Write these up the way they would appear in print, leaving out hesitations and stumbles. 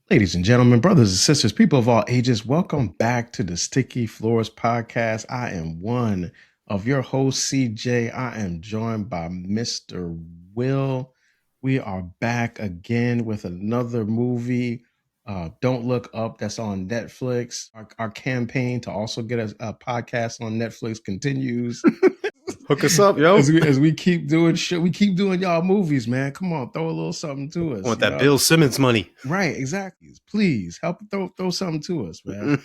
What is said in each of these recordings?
Ladies and gentlemen, brothers and sisters, people of all ages, welcome back to the Sticky Floors Podcast. I am one of your hosts, CJ. I am joined by Mr. Will. We are back again with another movie, Don't Look Up, that's on Netflix. Our campaign to also get a podcast on Netflix continues. Hook us up, yo. As we keep doing shit, we keep doing y'all movies, man. Come on, throw a little something to us. Want that Bill Simmons money. Right, exactly. Please help throw something to us, man.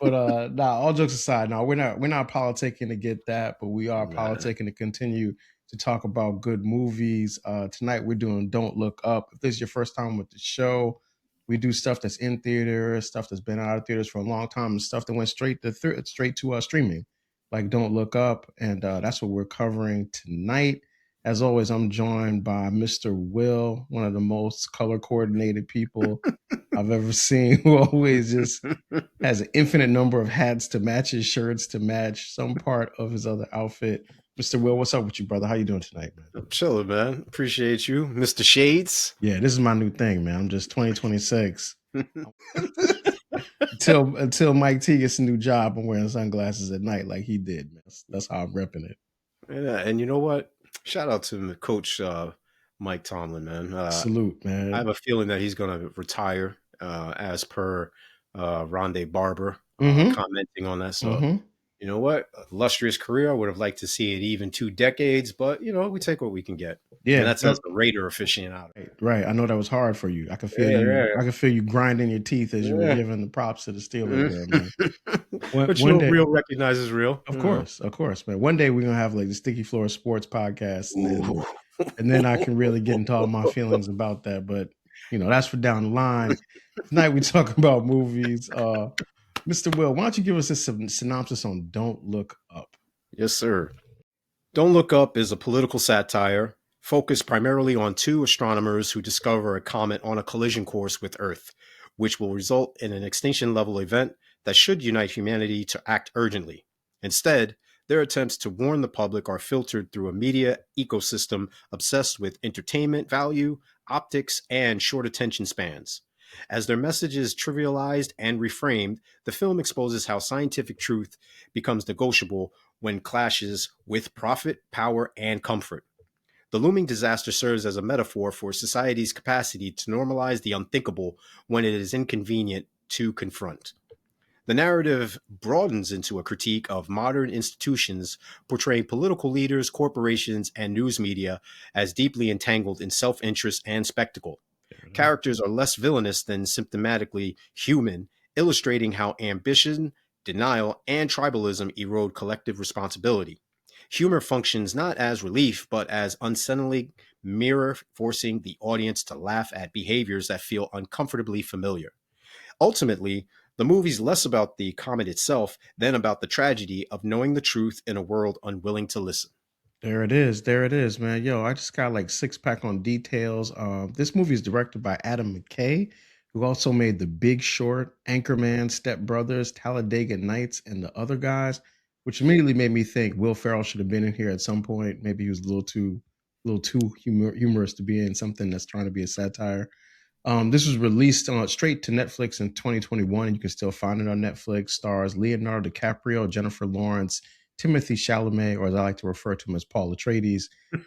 But all jokes aside, no, we're not politicking to get that, but we are politicking to continue to talk about good movies. Tonight we're doing Don't Look Up. If this is your first time with the show, we do stuff that's in theaters, stuff that's been out of theaters for a long time, and stuff that went straight to streaming, like Don't Look Up, and that's what we're covering tonight. As always, I'm joined by Mr. Will, one of the most color coordinated people I've ever seen, who always just has an infinite number of hats to match his shirts to match some part of his other outfit. Mr. Will, what's up with you, brother? How you doing tonight, man? I'm chilling, man. Appreciate you, Mr. Shades. Yeah, this is my new thing, man. I'm just 2026. Until Mike T gets a new job, I'm wearing sunglasses at night like he did, man. That's how I'm repping it. Yeah, and you know what? Shout out to Coach Mike Tomlin, man. Salute, man. I have a feeling that he's going to retire, as per Rondé Barber commenting on that. So, you know what? Illustrious career. I would have liked to see it even 2 decades, but, we take what we can get. Yeah, and that's as a Raider aficionado. Right. I know that was hard for you. I could feel you. Yeah. I could feel you grinding your teeth as you were giving the props to the Steelers there, man. But one day, real recognizes real. Of course, man. One day we're gonna have like the Sticky Floor Sports Podcast, and then I can really get into all my feelings about that. But that's for down the line. Tonight we talk about movies. Mr. Will, why don't you give us a synopsis on Don't Look Up? Yes, sir. Don't Look Up is a political satire focused primarily on 2 astronomers who discover a comet on a collision course with Earth, which will result in an extinction-level event that should unite humanity to act urgently. Instead, their attempts to warn the public are filtered through a media ecosystem obsessed with entertainment value, optics, and short attention spans. As their message is trivialized and reframed, the film exposes how scientific truth becomes negotiable when clashes with profit, power, and comfort. The looming disaster serves as a metaphor for society's capacity to normalize the unthinkable when it is inconvenient to confront. The narrative broadens into a critique of modern institutions, portraying political leaders, corporations, and news media as deeply entangled in self-interest and spectacle. Characters are less villainous than symptomatically human, illustrating how ambition, denial, and tribalism erode collective responsibility. Humor functions not as relief, but as unsettling mirror, forcing the audience to laugh at behaviors that feel uncomfortably familiar. Ultimately, the movie's less about the comet itself than about the tragedy of knowing the truth in a world unwilling to listen. There it is, man. Yo, I just got like 6-pack on details. This movie is directed by Adam McKay, who also made The Big Short, Anchorman, Step Brothers, Talladega Nights, and The Other Guys, which immediately made me think Will Ferrell should have been in here at some point. Maybe he was a little too humorous to be in something that's trying to be a satire. This was released straight to Netflix in 2021, and you can still find it on Netflix. Stars Leonardo DiCaprio, Jennifer Lawrence, Timothy Chalamet, or as I like to refer to him as Paul Atreides,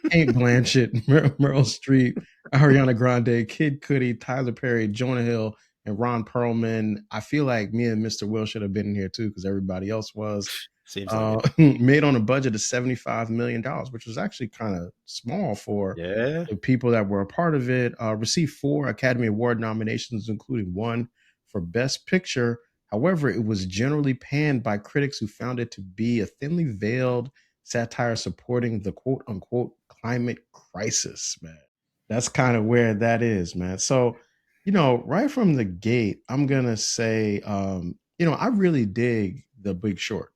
Kate Blanchett, Meryl Streep, Ariana Grande, Kid Cudi, Tyler Perry, Jonah Hill, and Ron Perlman. I feel like me and Mr. Will should have been in here too because everybody else was. Seems like made on a budget of $75 million, which was actually kind of small for the people that were a part of it. Received 4 Academy Award nominations, including 1 for Best Picture. However, it was generally panned by critics who found it to be a thinly veiled satire supporting the quote unquote climate crisis, man. That's kind of where that is, man. So, right from the gate, I'm going to say, I really dig The Big Short.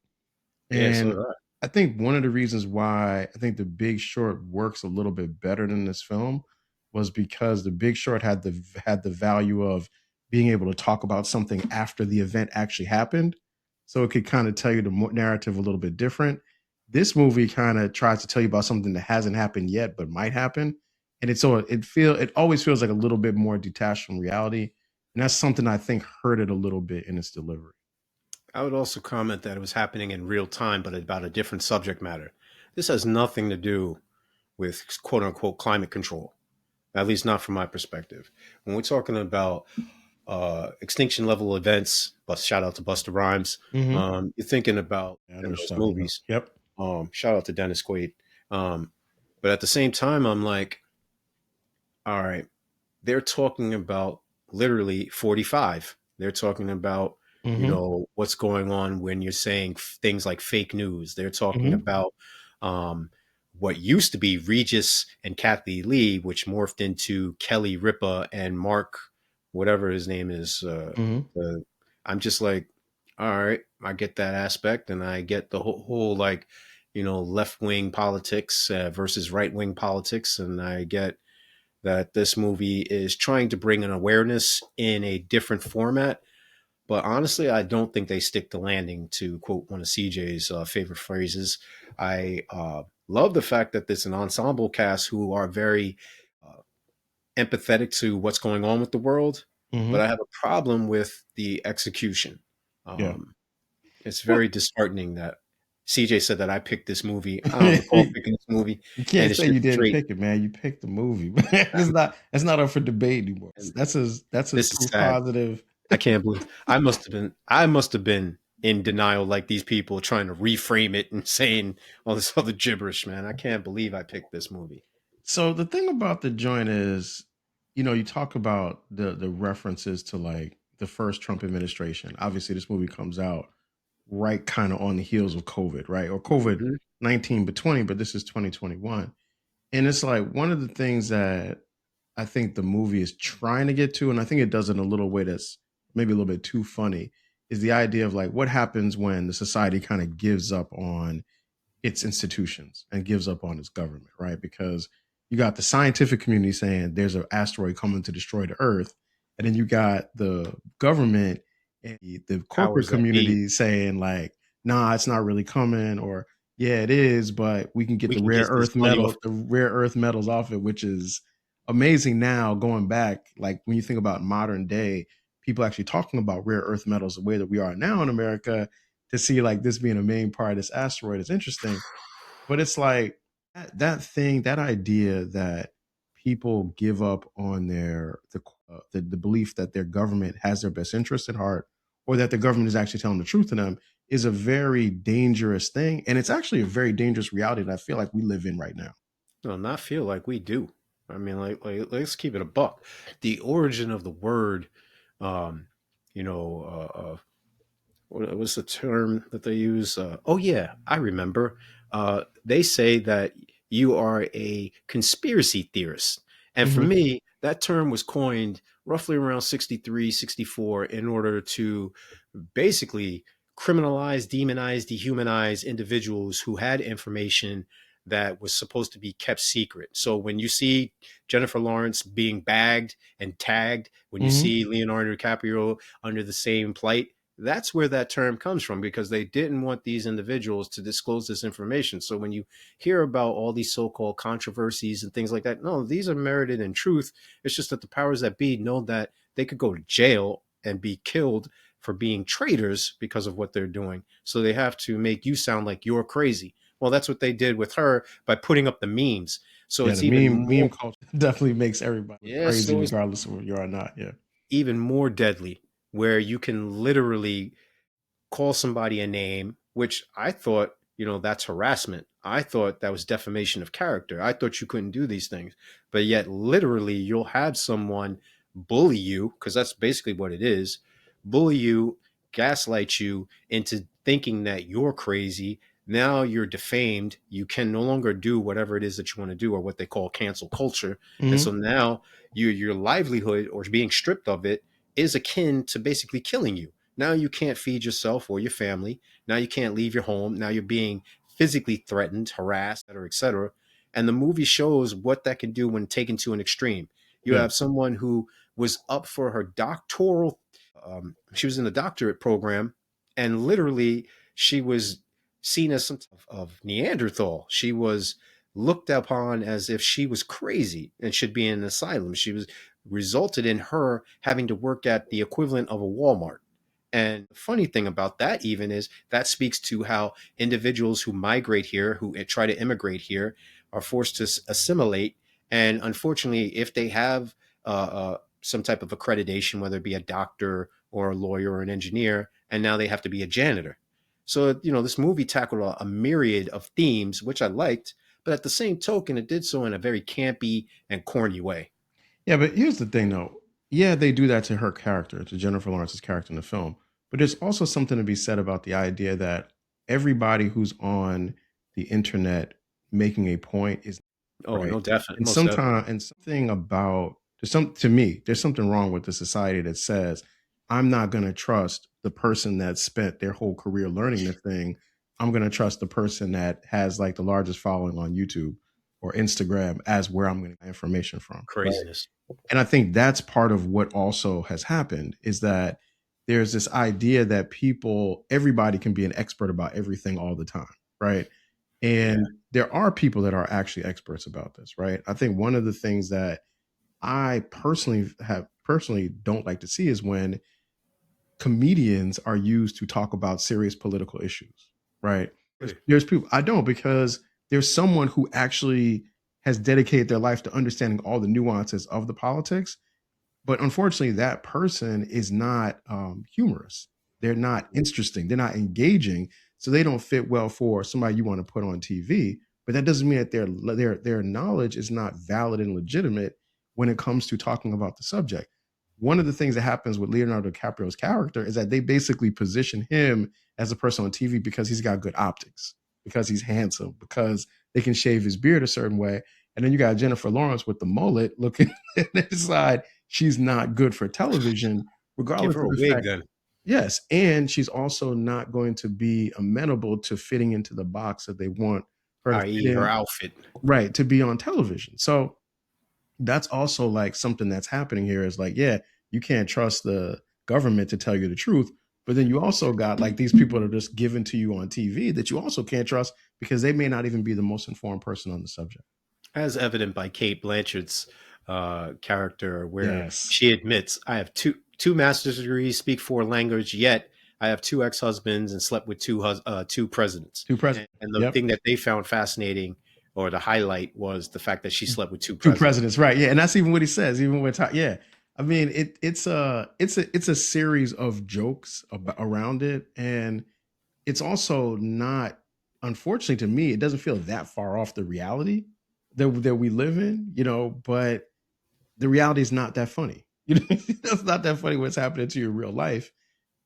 And I think one of the reasons why I think The Big Short works a little bit better than this film was because The Big Short had the value of being able to talk about something after the event actually happened. So it could kind of tell you the narrative a little bit different. This movie kind of tries to tell you about something that hasn't happened yet, but might happen. And it always feels like a little bit more detached from reality. And that's something I think hurt it a little bit in its delivery. I would also comment that it was happening in real time, but about a different subject matter. This has nothing to do with quote unquote climate control, at least not from my perspective. When we're talking about extinction level events, but shout out to Busta Rhymes, Mm-hmm. you're thinking about Yeah, I know in what those you're talking about. movies. Yep. Shout out to Dennis Quaid. Um, but at the same time, I'm like, all right, they're talking about literally 45. They're talking about, Mm-hmm. what's going on when you're saying things like fake news. They're talking Mm-hmm. about um, what used to be Regis and Kathy Lee, which morphed into Kelly Ripa and Mark, whatever his name is. Mm-hmm. I'm just like, all right, I get that aspect, and I get the whole like, left wing politics versus right wing politics, and I get that this movie is trying to bring an awareness in a different format. But honestly, I don't think they stick the landing, to quote one of CJ's favorite phrases. I love the fact that there's an ensemble cast who are very uh, empathetic to what's going on with the world, but Mm-hmm. I have a problem with the execution. Yeah. Um, it's Well, very disheartening that CJ said that I picked this movie. I don't recall picking this movie, you and can't it's say you just didn't straight. pick it, man. You picked the movie. It's not up for debate anymore. And That's as this is proof sad. positive. I can't believe I must have been in denial like these people trying to reframe it and saying all this other gibberish, man. I can't believe I picked this movie. So the thing about the joint is, you talk about the references to like the first Trump administration. Obviously, this movie comes out right kind of on the heels of COVID, right? Or COVID Mm-hmm. 19, but 20, but this is 2021. And it's like one of the things that I think the movie is trying to get to, and I think it does it in a little way that's maybe a little bit too funny, is the idea of like what happens when the society kind of gives up on its institutions and gives up on its government, right? Because you got the scientific community saying there's an asteroid coming to destroy the Earth, and then you got the government and the corporate Powers that be. community saying like, nah, it's not really coming, or yeah, it is, but we can get We the can get this money off. rare earth metals off it, which is amazing now going back. Like when you think about modern day, people actually talking about rare earth metals the way that we are now in America, to see like this being a main part of this asteroid is interesting. But it's like that idea that people give up on the belief that their government has their best interest at heart, or that the government is actually telling the truth to them, is a very dangerous thing, and it's actually a very dangerous reality that I feel like we live in right now. No, not feel like we do. I mean, like let's keep it a buck. The origin of the word, um, you know, what was the term that they use? Oh yeah, I remember. They say that you are a conspiracy theorist. And for Hmm. me, that term was coined roughly around 63, 64, in order to basically criminalize, demonize, dehumanize individuals who had information that was supposed to be kept secret. So when you see Jennifer Lawrence being bagged and tagged, when you Hmm. see Leonardo DiCaprio under the same plight, that's where that term comes from, because they didn't want these individuals to disclose this information. So when you hear about all these so-called controversies and things like that, no, these are merited in truth. It's just that the powers that be know that they could go to jail and be killed for being traitors because of what they're doing. So they have to make you sound like you're crazy. Well, that's what they did with her by putting up the memes. So Yeah, it's the even meme more, culture definitely makes everybody look yeah, crazy, so it's regardless of where you are or not. Yeah. even more deadly, where you can literally call somebody a name, which I thought, that's harassment. I thought that was defamation of character. I thought you couldn't do these things. But yet, literally, you'll have someone bully you, because that's basically what it is, bully you, gaslight you into thinking that you're crazy. Now you're defamed. You can no longer do whatever it is that you want to do, or what they call cancel culture. And Hmm. so now your livelihood, or being stripped of it, is akin to basically killing you. Now you can't feed yourself or your family. Now you can't leave your home. Now you're being physically threatened, harassed, et cetera, et cetera. And the movie shows what that can do when taken to an extreme. You Yeah. have someone who was up for her doctoral, she was in the doctorate program, and literally she was seen as some type of Neanderthal. She was looked upon as if she was crazy and should be in an asylum. She was resulted in her having to work at the equivalent of a Walmart. And the funny thing about that even is that speaks to how individuals who migrate here, who try to immigrate here, are forced to assimilate. And unfortunately, if they have some type of accreditation, whether it be a doctor or a lawyer or an engineer, and now they have to be a janitor. So, this movie tackled a myriad of themes, which I liked, but at the same token, it did so in a very campy and corny way. Yeah, but here's the thing, though. Yeah, they do that to her character, to Jennifer Lawrence's character in the film. But there's also something to be said about the idea that everybody who's on the internet making a point is right. No, definitely. And sometimes, and something about there's something wrong with the society that says, I'm not going to trust the person that spent their whole career learning the thing. I'm going to trust the person that has like the largest following on YouTube or Instagram as where I'm going to get information from. Craziness. Right? And I think that's part of what also has happened is that there's this idea that everybody can be an expert about everything all the time. Right. And there are people that are actually experts about this. Right. I think one of the things that I personally don't like to see is when comedians are used to talk about serious political issues. Right. There's people I don't, because there's someone who actually has dedicated their life to understanding all the nuances of the politics. But unfortunately, that person is not humorous. They're not interesting. They're not engaging. So they don't fit well for somebody you want to put on TV. But that doesn't mean that their knowledge is not valid and legitimate when it comes to talking about the subject. One of the things that happens with Leonardo DiCaprio's character is that they basically position him as a person on TV because he's got good optics, because he's handsome, because they can shave his beard a certain way. And then you got Jennifer Lawrence with the mullet looking and they decide she's not good for television, regardless of the fact. Then. Yes. And she's also not going to be amenable to fitting into the box that they want her to fit in, her outfit. Right. To be on television. So that's also like something that's happening here is like, yeah, you can't trust the government to tell you the truth. But then you also got like these people that are just given to you on TV that you also can't trust because they may not even be the most informed person on the subject. As evident by Cate Blanchett's character, where she admits, I have two master's degrees, speak 4 languages, yet I have 2 ex-husbands and slept with two presidents. And the thing that they found fascinating or the highlight was the fact that she slept with 2 presidents. 2 presidents, right? Yeah, and that's even what he says. Even with I mean, it's a series of jokes around it, and it's also not. Unfortunately, to me, it doesn't feel that far off the reality that we live in, but the reality is not that funny. It's not that funny what's happening to your real life.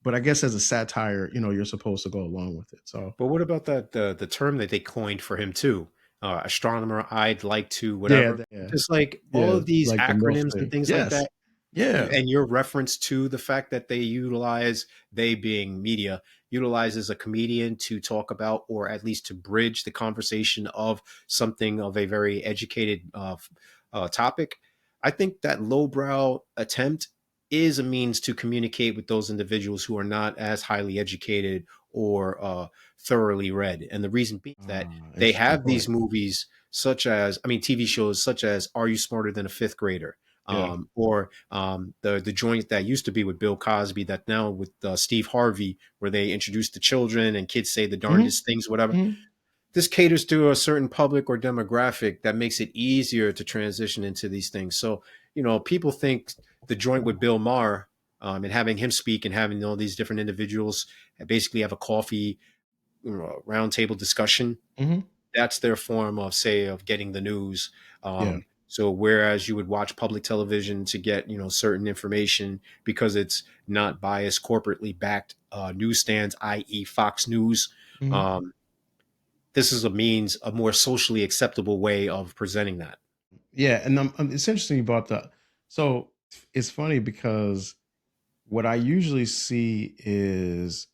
But I guess as a satire, you're supposed to go along with it. So, but what about the term that they coined for him too? Astronomer, I'd like to, whatever. Just like all of these like acronyms and things like that. Yeah. And your reference to the fact that they being media, utilizes a comedian to talk about, or at least to bridge the conversation of something of a very educated topic. I think that lowbrow attempt is a means to communicate with those individuals who are not as highly educated or thoroughly read. And the reason being that they have these movies TV shows such as Are You Smarter Than a Fifth Grader? Or the joint that used to be with Bill Cosby that now with Steve Harvey, where they introduce the children and kids say the darndest things, whatever. Mm-hmm. This caters to a certain public or demographic that makes it easier to transition into these things. So, people think the joint with Bill Maher and having him speak and having all these different individuals basically have a coffee roundtable discussion. Mm-hmm. That's their form of getting the news. So whereas you would watch public television to get, certain information because it's not biased, corporately backed newsstands, i.e. Fox News, mm-hmm. This is a more socially acceptable way of presenting that. Yeah. And it's interesting you brought that. So it's funny because what I usually see is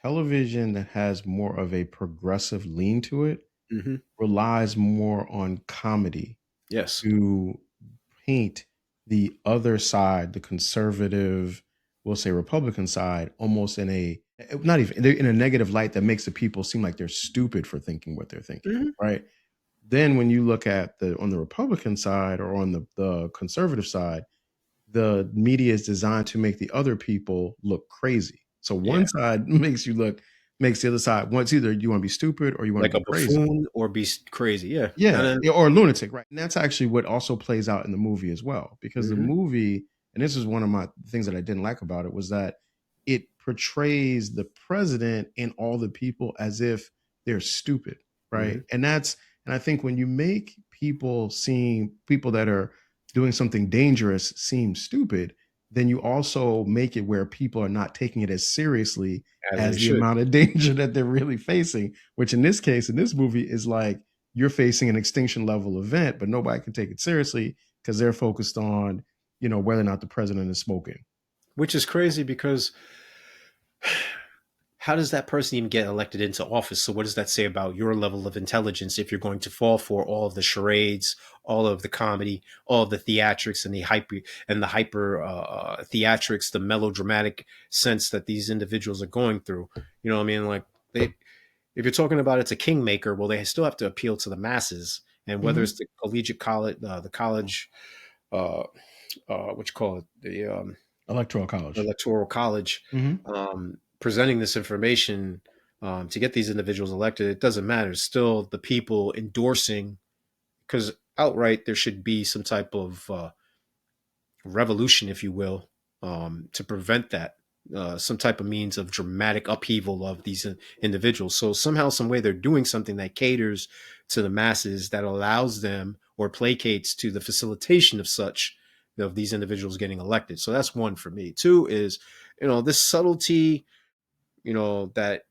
television that has more of a progressive lean to it, mm-hmm. relies more on comedy. Yes. To paint the other side, the conservative, we'll say Republican side, almost in a negative light that makes the people seem like they're stupid for thinking what they're thinking, mm-hmm. right? Then when you look at on the Republican side or on the conservative side, the media is designed to make the other people look crazy. So one side makes the other side. Once either you want to be stupid or you want like to a be crazy. buffoon or be crazy. Yeah. Yeah, or a lunatic, right? And that's actually what also plays out in the movie as well, because the movie, and this is one of my things that I didn't like about it, was that it portrays the president and all the people as if they're stupid, right? And I think when you make people that are doing something dangerous seem stupid, then you also make it where people are not taking it as seriously as the amount of danger that they're really facing, which in this case, in this movie, is like you're facing an extinction level event, but nobody can take it seriously because they're focused on, whether or not the president is smoking. Which is crazy because how does that person even get elected into office? So what does that say about your level of intelligence if you're going to fall for all of the charades, all of the comedy, all of the theatrics and the hyper theatrics, the melodramatic sense that these individuals are going through? You know what I mean? Like if you're talking about it's a kingmaker, well, they still have to appeal to the masses. And whether it's the collegiate college, the college, what you call it, the electoral college, presenting this information to get these individuals elected, it doesn't matter. It's still the people endorsing, because outright there should be some type of revolution, if you will, to prevent that. Some type of means of dramatic upheaval of these individuals. So somehow, some way, they're doing something that caters to the masses, that allows them or placates to the facilitation of such of these individuals getting elected. So that's one for me. Two is, this subtlety, that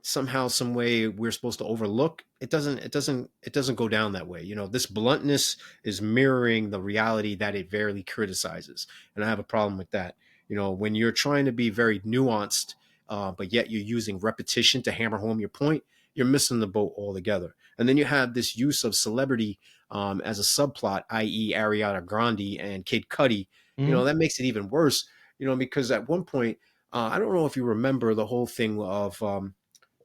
somehow, some way we're supposed to overlook. It doesn't go down that way. This bluntness is mirroring the reality that it barely criticizes. And I have a problem with that. When you're trying to be very nuanced, but yet you're using repetition to hammer home your point, you're missing the boat altogether. And then you have this use of celebrity as a subplot, i.e. Ariana Grande and Kid Cudi. That makes it even worse, because at one point, I don't know if you remember the whole thing of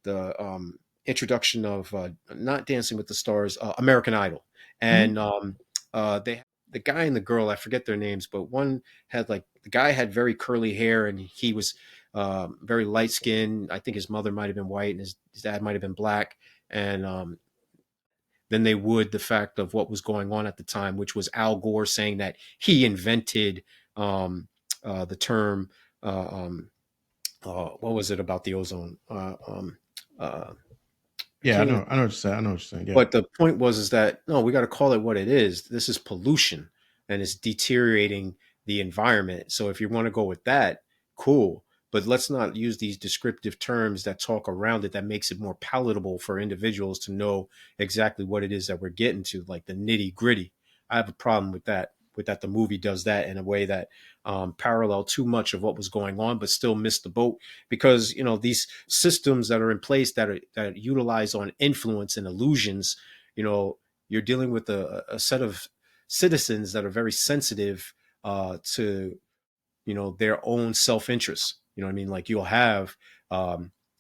the introduction of not Dancing with the Stars, American Idol. And the guy and the girl, I forget their names, but one had the guy had very curly hair and he was very light skinned. I think his mother might have been white and his dad might have been black. And then they would the fact of what was going on at the time, which was Al Gore saying that he invented the term. What was it about the ozone? Yeah, I know what you're saying. I know what you're saying. Yeah. But the point is that no, we got to call it what it is. This is pollution, and it's deteriorating the environment. So if you want to go with that, cool. But let's not use these descriptive terms that talk around it, that makes it more palatable for individuals to know exactly what it is that we're getting to, like the nitty gritty. I have a problem with that. The movie does that in a way that parallel too much of what was going on, but still missed the boat, because these systems that are in place that utilize on influence and illusions. You're dealing with a set of citizens that are very sensitive to their own self-interest. You know what I mean? Like you'll have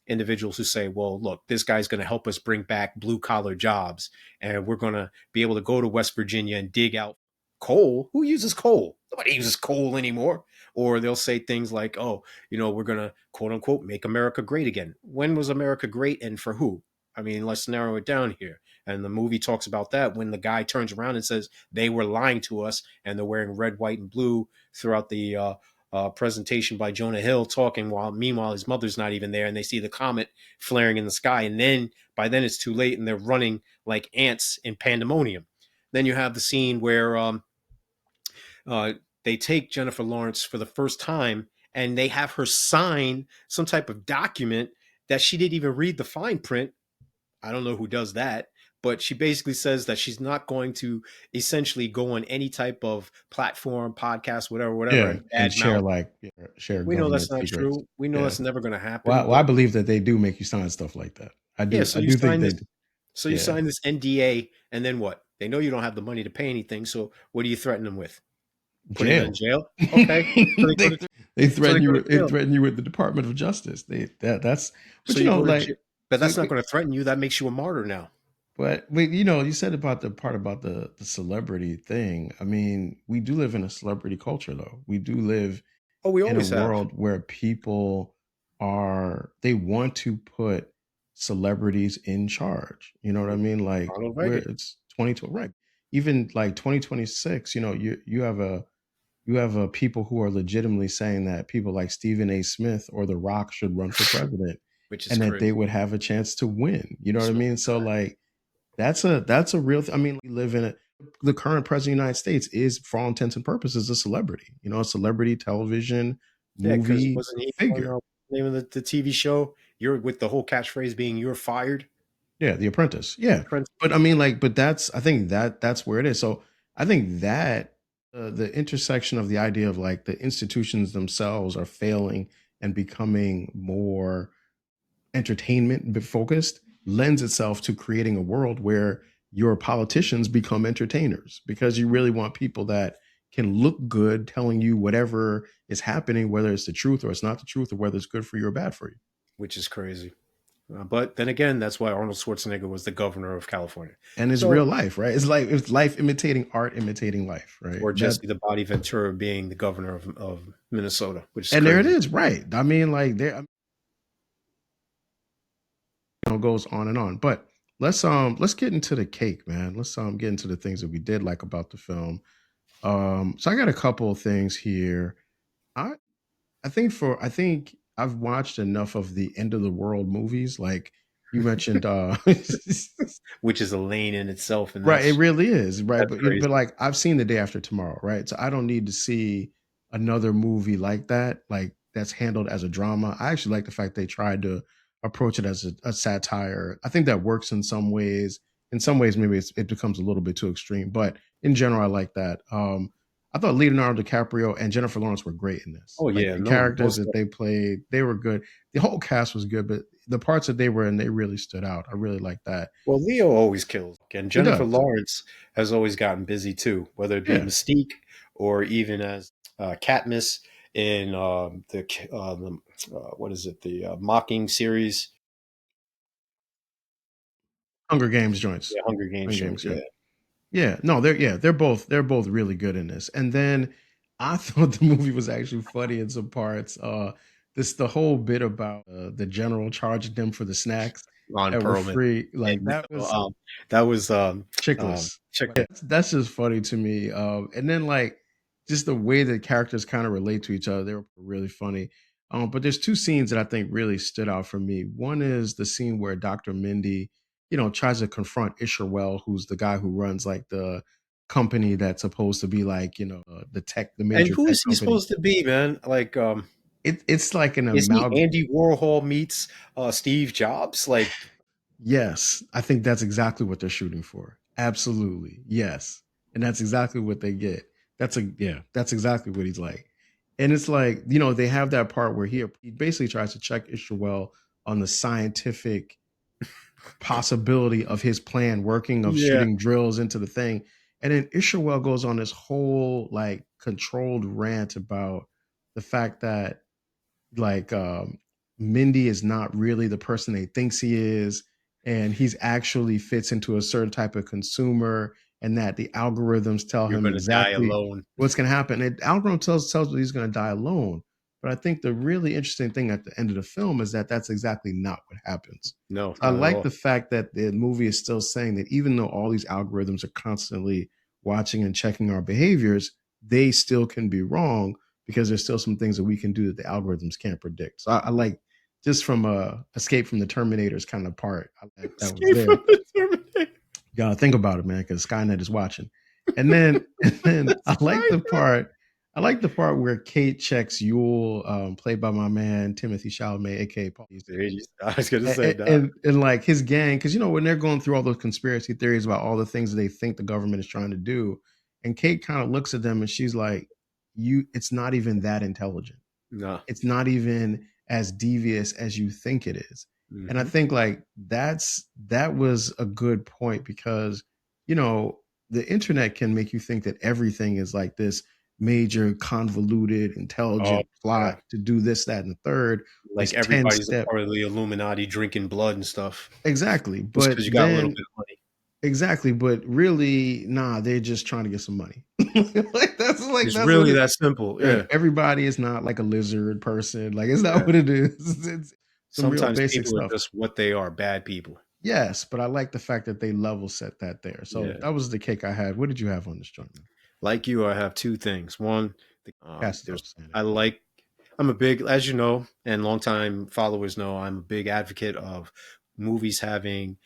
individuals who say, well, look, this guy's going to help us bring back blue collar jobs, and we're going to be able to go to West Virginia and dig out coal. Who uses coal? Nobody uses coal anymore. Or they'll say things like, oh, we're going to quote unquote make America great again. When was America great and for who? I mean, let's narrow it down here. And the movie talks about that when the guy turns around and says they were lying to us, and they're wearing red, white, and blue throughout the presentation by Jonah Hill talking, while meanwhile his mother's not even there, and they see the comet flaring in the sky. And then by then it's too late and they're running like ants in pandemonium. Then you have the scene where they take Jennifer Lawrence for the first time and they have her sign some type of document that she didn't even read the fine print. I don't know who does that, but she basically says that she's not going to essentially go on any type of platform, podcast, whatever, and share share. We know that's not secrets. true. We know that's never going to happen. Well, I believe that they do make you sign stuff like that. I do. Yeah, so I do think they do. So you sign this NDA, and then what? They know you don't have the money to pay anything. So what do you threaten them with? Putting them in jail? Okay. They threaten you. They threaten you with the Department of Justice. That's. But so but that's not going to threaten you. That makes you a martyr now. But you said about the part about the celebrity thing. I mean, we do live in a celebrity culture, though. We do live Oh, we in a always have. world where people they want to put celebrities in charge. You know what I mean? Like Ronald where Reagan, it's 2020, right? Even like 2026, you have people who are legitimately saying that people like Stephen A. Smith or The Rock should run for president which is and that they crazy. would have a chance to win. You know what I Smoke mean? So like that's a real I mean, we live in the current president of the United States is, for all intents and purposes, a celebrity. A celebrity television Yeah, because movie wasn't he on figure. name of the TV show? You're with the whole catchphrase being "You're fired." Yeah, The Apprentice. Yeah, Prince, but I mean, like, but I think that's where it is. So I think that the intersection of the idea of like the institutions themselves are failing and becoming more entertainment focused lends itself to creating a world where your politicians become entertainers because you really want people that can look good telling you whatever is happening, whether it's the truth or it's not the truth, or whether it's good for you or bad for you. which is crazy. But then again, that's why Arnold Schwarzenegger was the governor of California. And it's So, real life, right? It's life imitating art, imitating life, right? or That Jesse the Body Ventura being the governor of Minnesota, which is and there it crazy. is, right? I mean, like there goes on and on. But let's get into the cake, man. Let's get into the things that we did like about the film. So I got a couple of things here. I I think I've watched enough of the end of the world movies. Like you mentioned, Which is a lane in itself, and right, it really is, right? that's But crazy. like I've seen The Day After Tomorrow, right? So I don't need to see another movie like that, like that's handled as a drama. I actually like the fact they tried to approach it as a satire. I think that works in some ways. In some ways, maybe it becomes a little bit too extreme, but in general, I like that. I thought Leonardo DiCaprio and Jennifer Lawrence were great in this. Oh Like yeah, the no, characters most that they played, they were good. The whole cast was good, but the parts that they were in, they really stood out. I really like that. well, Leo always kills, and He Jennifer does. Lawrence has always gotten busy too, whether it be Yeah. Mystique or even as Katniss in what is it, the Mocking series, Hunger Games joints. the Hunger Games Hunger shows. Games, yeah. Yeah, Yeah, no, they're both really good in this. And then I thought the movie was actually funny in some parts. This the whole bit about the general charging them for the snacks Ron that were Perlman. free, And like that was that was chickless. But that's just funny to me. And then like just the way that characters kind of relate to each other, they were really funny. But there's two scenes that I think really stood out for me. One is the scene where Dr. Mindy, tries to confront Isherwell, who's the guy who runs like the company that's supposed to be like, the and major who tech is he company. supposed to be, man? Like, It's like an is he amalgam. Andy Warhol meets Steve Jobs? Like, Yes, I think that's exactly what they're shooting for. Absolutely. Yes. And that's exactly what they get. That's exactly what he's like. And it's like, they have that part where he basically tries to check Ishmael on the scientific possibility of his plan working, of yeah, shooting drills into the thing. And then Ishmael goes on this whole like controlled rant about the fact that like Mindy is not really the person they thinks he is, and he's actually fits into a certain type of consumer, and that the algorithms tell you're him gonna die exactly alone. what's going to happen. And the algorithm tells him he's going to die alone. But I think the really interesting thing at the end of the film is that that's exactly not what happens. No, So I not at like all. the fact that the movie is still saying that even though all these algorithms are constantly watching and checking our behaviors, they still can be wrong because there's still some things that we can do that the algorithms can't predict. So I like just from escape from the Terminators kind of part that was Escape there. from the Terminator. You gotta think about it, man, because Skynet is watching. And then I like the Skynet. part where Kate checks Yule, played by my man Timothy Chalamet, aka Paul. I was gonna say And, that. and like his gang, because when they're going through all those conspiracy theories about all the things that they think the government is trying to do, and Kate kind of looks at them and she's like, it's not even that intelligent. No. It's not even as devious as you think it is. And I Hmm. think like that was a good point because you know the internet can make you think that everything is like this major convoluted Oh intelligent yeah, plot to do this that and the third, like this 10 everybody's a step. part of the Illuminati drinking blood and stuff, Exactly. just But because you got a little then bit of money. Exactly, but really, nah, they're just trying to get some money. Like It's that's what really it. that simple. Right. Yeah. Everybody is not like a lizard person. Like it's not Yeah. what it is. It's some real Sometimes basic people are stuff. just what they are, bad people. Yes, but I like the fact that they level set that there. So Yeah. that was the cake I had. What did you have on this joint, man? Like you, I have two things. One, Cast is there's outstanding. I like I'm a big, as you know, and longtime followers know, I'm a big advocate of movies having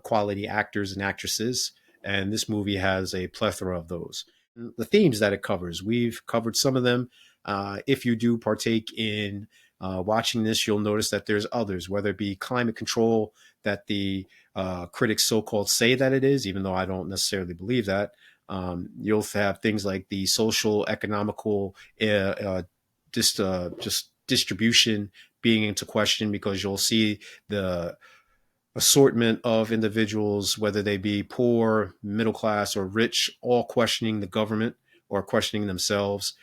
quality actors and actresses, and this movie has a plethora of those. The themes that it covers, we've covered some of them. If you do partake in watching this, you'll notice that there's others, whether it be climate control that the critics so-called say that it is, even though I don't necessarily believe that. You'll have things like the social, economical, just distribution being into question, because you'll see the assortment of individuals, whether they be poor, middle class, or rich, all questioning the government or questioning themselves,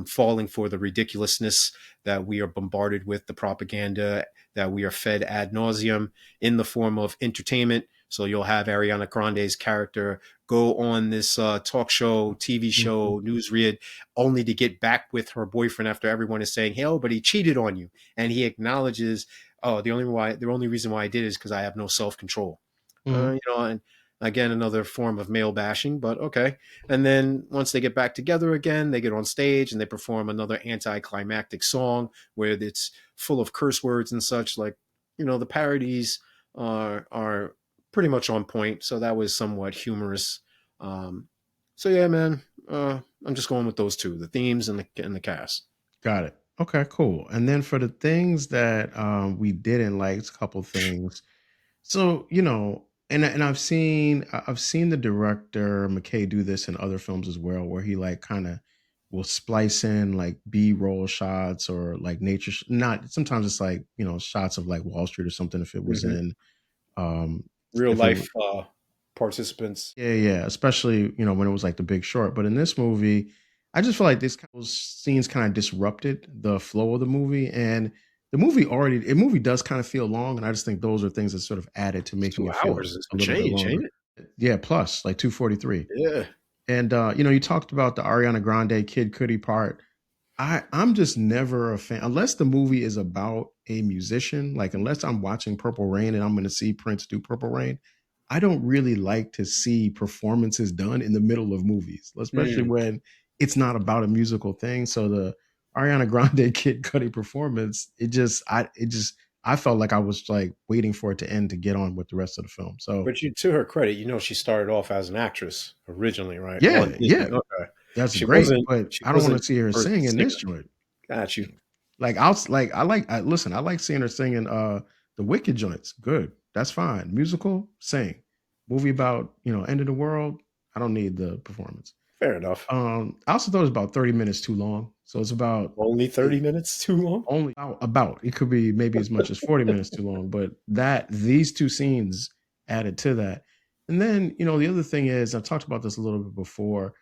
falling for the ridiculousness that we are bombarded with, the propaganda that we are fed ad nauseum in the form of entertainment. So you'll have Ariana Grande's character go on this talk show, TV Mhm. show, newsread, only to get back with her boyfriend after everyone is saying, "Hey, oh, but he cheated on you," and he acknowledges, oh, the only reason why I did is because I have no self control. Mhm. And again, another form of male bashing, but okay. And then once they get back together again, they get on stage and they perform another anticlimactic song where it's full of curse words and such. Like, the parodies are pretty much on point. So that was somewhat humorous. Um, so yeah, man, I'm just going with those two: the themes and the cast. Got it. Okay, cool. And then for the things that we didn't like, it's a couple things. So, and I've seen the director McKay do this in other films as well, where he like kind of will splice in like B-roll shots or like not sometimes it's like, shots of like Wall Street or something if it was Mm-hmm. in um Real if it life was participants. yeah, yeah, especially, when it was like The Big Short. But in this movie, I just feel like those scenes kind of disrupted the flow of the movie. And the movie does kind of feel long. And I just think those are things that sort of added to It's making two it feel hours and a some little bit change, ain't longer. it? Yeah, plus like 243. Yeah. And you talked about the Ariana Grande Kid Cudi part. I'm just never a fan unless the movie is about a musician. Like unless I'm watching Purple Rain and I'm going to see Prince do Purple Rain, I don't really like to see performances done in the middle of movies, especially Mm. when it's not about a musical thing. So the Ariana Grande Kid Cudi performance, I felt like I was like waiting for it to end to get on with the rest of the film. So But to her credit, she started off as an actress originally, right? On yeah, Disney. yeah, Okay. that's She great, wasn't. but She I don't want wasn't to see her first a sing in this singer. joint. Got you. Like listen, I like seeing her singing the Wicked joints. Good. That's fine. Musical, sing. Movie about, end of the world. I don't need the performance. Fair enough. I also thought it was about 30 minutes too long. So it's about Only 30 it, minutes too long. only about it could be maybe as much as 40 minutes too long, but these two scenes added to that. And then, the other thing is I've talked about this a little bit before.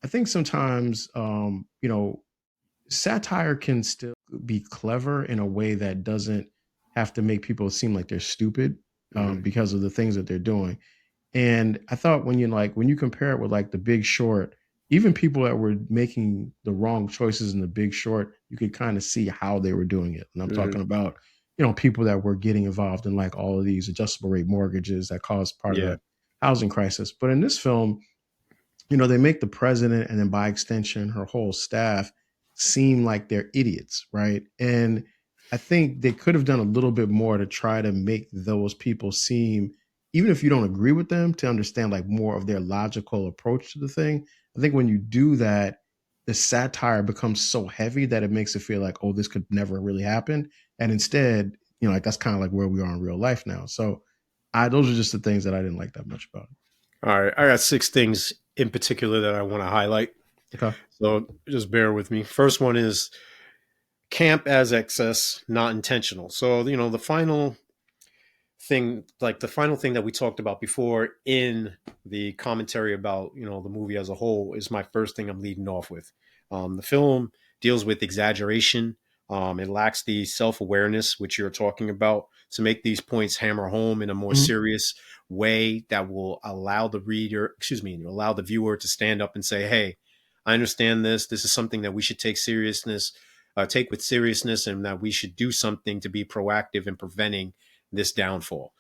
I think sometimes satire can still be clever in a way that doesn't have to make people seem like they're stupid Hmm. because of the things that they're doing. And I thought when you compare it with like The Big Short, even people that were making the wrong choices in The Big Short, you could kind of see how they were doing it. And I'm Hmm. talking about, people that were getting involved in like all of these adjustable rate mortgages that caused part of Yeah. the housing crisis. But in this film, they make the president and then by extension her whole staff seem like they're idiots, right? And I think they could have done a little bit more to try to make those people seem, even if you don't agree with them, to understand like more of their logical approach to the thing. I think when you do that, the satire becomes so heavy that it makes it feel like, oh, this could never really happen. And instead, like that's kind of like where we are in real life now. So those are just the things that I didn't like that much about All right. I got six things in particular that I want to highlight. it. Okay. So just bear with me. First one is camp as excess, not intentional. So, the final thing that we talked about before in the commentary about the movie as a whole is my first thing I'm leading off with. The film deals with exaggeration. It lacks the self-awareness which you're talking about. to make these points hammer home in a more serious way that will allow the allow the viewer to stand up and say, hey, I understand this. This is something that we should take with seriousness, and that we should do something to be proactive in preventing this downfall.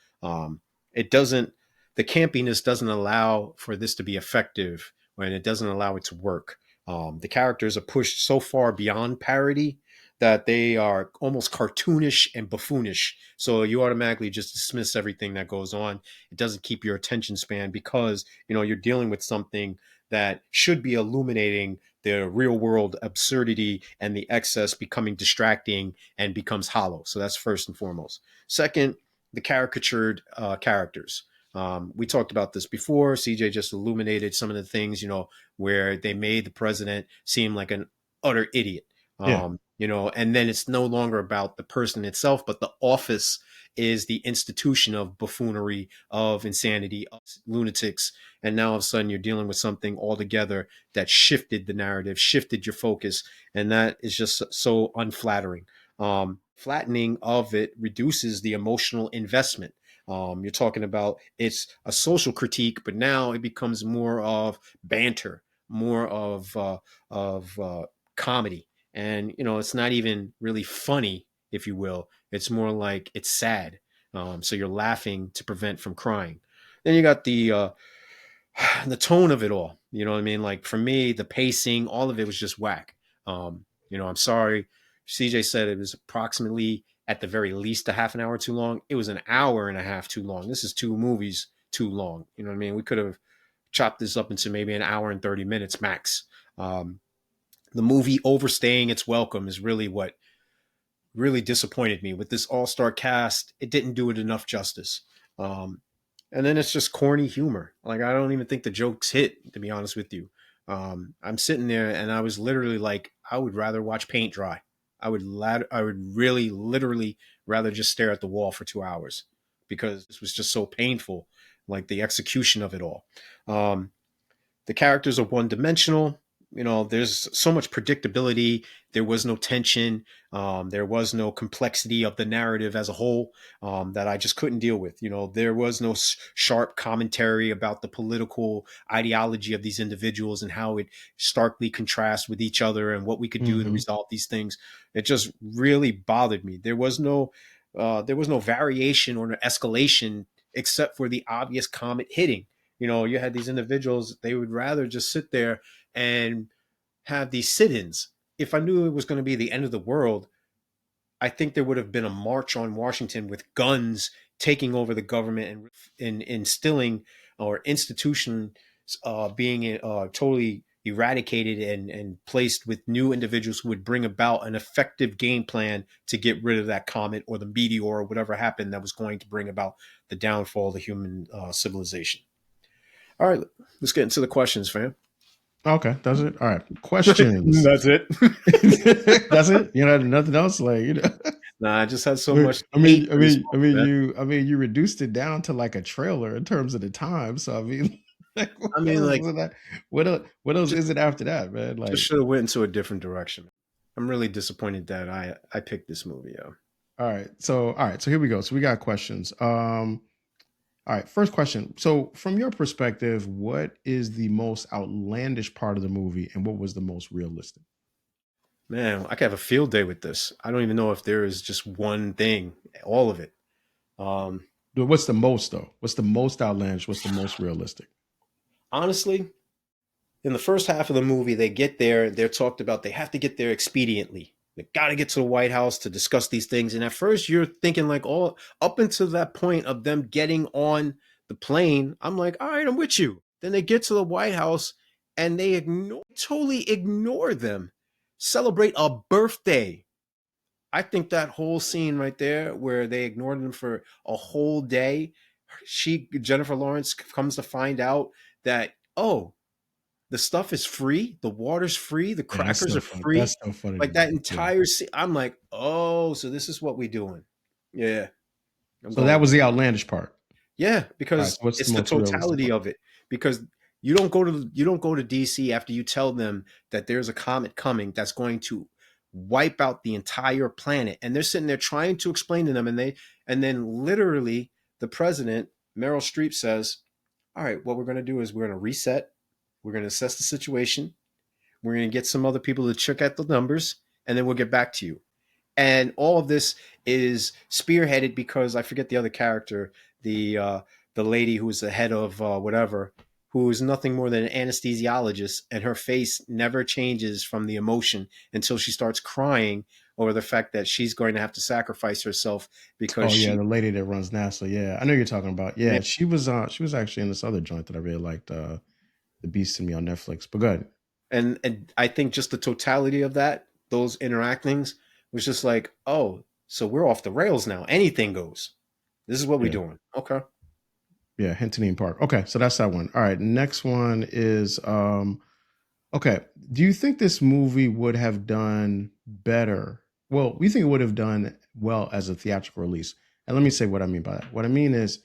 It doesn't, the campiness doesn't allow for this to be effective, and it doesn't allow it to work. The characters are pushed so far beyond parody that they are almost cartoonish and buffoonish. So you automatically just dismiss everything that goes on. It doesn't keep your attention span because, you're dealing with something that should be illuminating the real world absurdity and the excess becoming distracting and becomes hollow. So that's first and foremost. Second, the caricatured characters. We talked about this before. CJ just illuminated some of the things, where they made the president seem like an utter idiot. And then it's no longer about the person itself, but the office is the institution of buffoonery, of insanity, of lunatics. And now all of a sudden you're dealing with something altogether that shifted the narrative, shifted your focus. And that is just so unflattering. Flattening of it reduces the emotional investment. You're talking about, it's a social critique, but now it becomes more of banter, more of comedy. And, it's not even really funny, if you will. It's more like it's sad. So you're laughing to prevent from crying. Then you got the tone of it all. You know what I mean? Like for me, the pacing, all of it was just whack. I'm sorry. CJ said it was approximately at the very least a half an hour too long. It was an hour and a half too long. This is 2 movies too long. You know what I mean? We could have chopped this up into maybe an hour and 30 minutes max. The movie overstaying its welcome is really what really disappointed me with this all-star cast. It didn't do it enough justice. And then it's just corny humor. Like, I don't even think the jokes hit, to be honest with you. I'm sitting there and I was literally like, I would rather watch paint dry. I would really literally rather just stare at the wall for 2 hours because this was just so painful, like the execution of it all. The characters are one dimensional. There's so much predictability. There was no tension. There was no complexity of the narrative as a whole that I just couldn't deal with. There was no sharp commentary about the political ideology of these individuals and how it starkly contrasts with each other and what we could do to resolve these things. It just really bothered me. There was no variation or escalation except for the obvious comet hitting. You had these individuals, they would rather just sit there and have these sit-ins. If I knew it was going to be the end of the world, I think there would have been a march on Washington with guns taking over the government and instilling or institutions being totally eradicated and placed with new individuals who would bring about an effective game plan to get rid of that comet or the meteor or whatever happened that was going to bring about the downfall of the human civilization. All right, let's get into the questions, fam. Okay, that's it. All right, questions. That's it. That's it. Nothing else. Nah, I just had so much. You reduced it down to like a trailer in terms of the time. So what else is it after that, man? Just should have went into a different direction. I'm really disappointed that I picked this movie. Yeah. All right, so here we go. So we got questions. All right, first question. So from your perspective, what is the most outlandish part of the movie and what was the most realistic? Man, I could have a field day with this. I don't even know if there is just one thing, all of it. What's the most, though? What's the most outlandish? What's the most realistic? Honestly, in the first half of the movie, they get there. They're talked about they have to get there expediently. They got to get to the White House to discuss these things. And at first you're thinking like all up until that point of them getting on the plane, I'm like, all right, I'm with you. Then they get to the White House and they totally ignore them, celebrate a birthday. I think that whole scene right there where they ignored them for a whole day, Jennifer Lawrence comes to find out that, the stuff is free. The water's free. The crackers are free. That's so funny. Like that entire scene. I'm like, so this is what we're doing. Yeah. So that was the outlandish part. Yeah, because it's the totality of it. Because you don't go to DC after you tell them that there's a comet coming that's going to wipe out the entire planet. And they're sitting there trying to explain to them, and then literally the president, Meryl Streep, says, all right, what we're going to do is we're going to reset. We're going to assess the situation. We're going to get some other people to check out the numbers, and then we'll get back to you. And all of this is spearheaded because I forget the other character, the lady who was the head of whatever, who is nothing more than an anesthesiologist, and her face never changes from the emotion until she starts crying over the fact that she's going to have to sacrifice herself because the lady that runs NASA. Yeah, I know you're talking about. Yeah, she was actually in this other joint that I really liked, The Beast in Me on Netflix. But good. And I think just the totality of that, those interactings, was just like, oh, so we're off the rails now. Anything goes. This is what we're doing. Okay. Yeah, Hinton Park. Okay, so that's that one. All right, next one is okay. Do you think this movie would have done better? Well, we think it would have done well as a theatrical release. And let me say what I mean by that. What I mean is,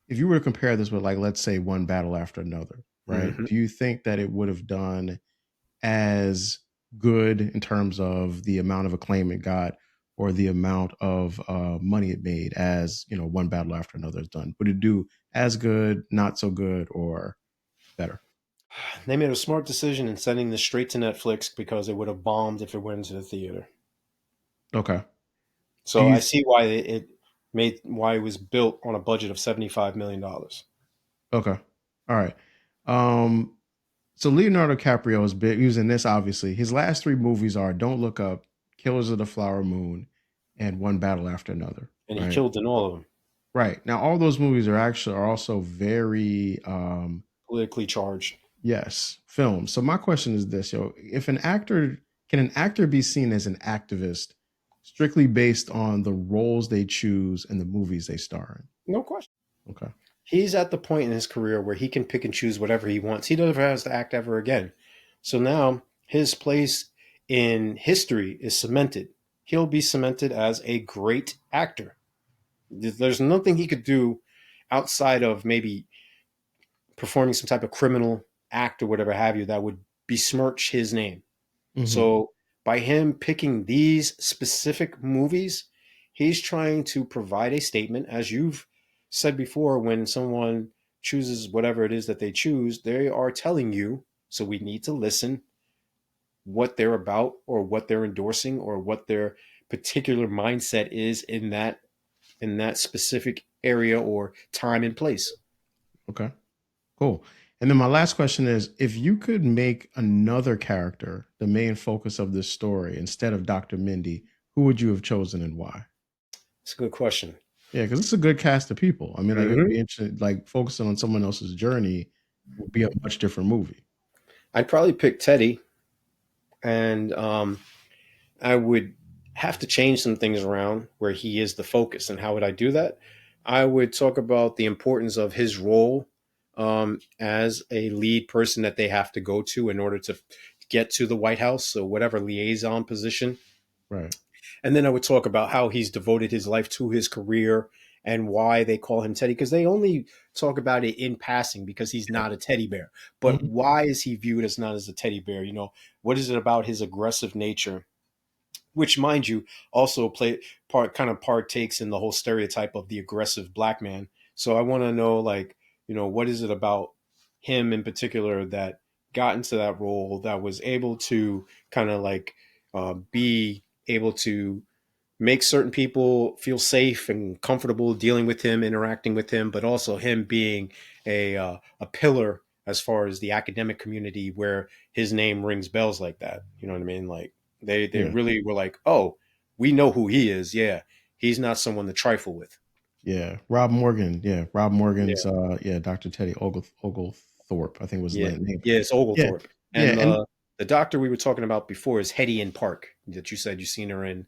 if you were to compare this with, like, let's say One Battle After Another, right? Mm-hmm. Do you think that it would have done as good in terms of the amount of acclaim it got or the amount of money it made as, One Battle After Another is done? Would it do as good, not so good, or better? They made a smart decision in sending this straight to Netflix because it would have bombed if it went into the theater. Okay. So I see why it was built on a budget of $75 million. Okay. All right. So Leonardo DiCaprio is big using this, obviously. His last three movies are Don't Look Up, Killers of the Flower Moon, and One Battle After Another. And he killed in all of them. Right. Now, all those movies are also very politically charged. Yes, films. So my question is this, if can an actor be seen as an activist strictly based on the roles they choose and the movies they star in? No question. Okay. He's at the point in his career where he can pick and choose whatever he wants. He never has to act ever again. So now his place in history is cemented. He'll be cemented as a great actor. There's nothing he could do outside of maybe performing some type of criminal act or whatever have you that would besmirch his name. Mm-hmm. So by him picking these specific movies, he's trying to provide a statement. As you've said before, when someone chooses whatever it is that they choose, they are telling you, so we need to listen, what they're about or what they're endorsing or what their particular mindset is in that specific area or time and place. Okay, cool. And then my last question is, if you could make another character the main focus of this story instead of Dr. Mindy, who would you have chosen and why? It's a good question. Yeah, because it's a good cast of people. I mean, like, it'd be interesting, like, focusing on someone else's journey would be a much different movie. I'd probably pick Teddy, and I would have to change some things around where he is the focus. And how would I do that? I would talk about the importance of his role as a lead person that they have to go to in order to get to the White House, so whatever liaison position. Right. And then I would talk about how he's devoted his life to his career and why they call him Teddy, because they only talk about it in passing because he's not a teddy bear. But why is he viewed as not as a teddy bear? What is it about his aggressive nature, which, mind you, also partakes in the whole stereotype of the aggressive black man. So I want to know, what is it about him in particular that got into that role that was able to kind of be able to make certain people feel safe and comfortable dealing with him, interacting with him, but also him being a pillar as far as the academic community where his name rings bells like that. You know what I mean? Like they really were like, oh, we know who he is. Yeah. He's not someone to trifle with. Yeah. Rob Morgan. Yeah. Rob Morgan's, Dr. Teddy Oglethorpe, I think was the name. Yeah, it's Oglethorpe. Yeah. And the doctor we were talking about before is Hetty Park that you said you've seen her in.